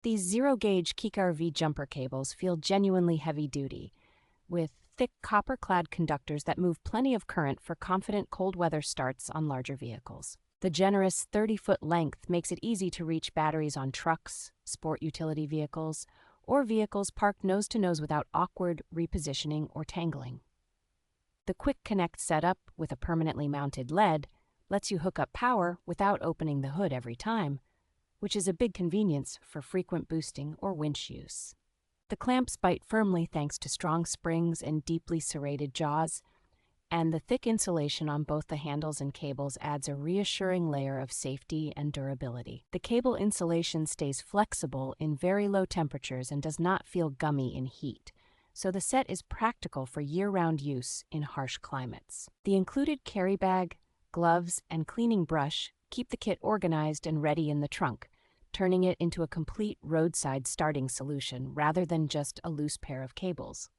These zero-gauge KIKIRV jumper cables feel genuinely heavy-duty, with thick copper-clad conductors that move plenty of current for confident cold weather starts on larger vehicles. The generous 30-foot length makes it easy to reach batteries on trucks, sport utility vehicles, or vehicles parked nose-to-nose without awkward repositioning or tangling. The quick connect setup with a permanently mounted lead lets you hook up power without opening the hood every time, which is a big convenience for frequent boosting or winch use. The clamps bite firmly thanks to strong springs and deeply serrated jaws, and the thick insulation on both the handles and cables adds a reassuring layer of safety and durability. The cable insulation stays flexible in very low temperatures and does not feel gummy in heat, so the set is practical for year-round use in harsh climates. The included carry bag, gloves, and cleaning brush keep the kit organized and ready in the trunk, turning it into a complete roadside starting solution rather than just a loose pair of cables.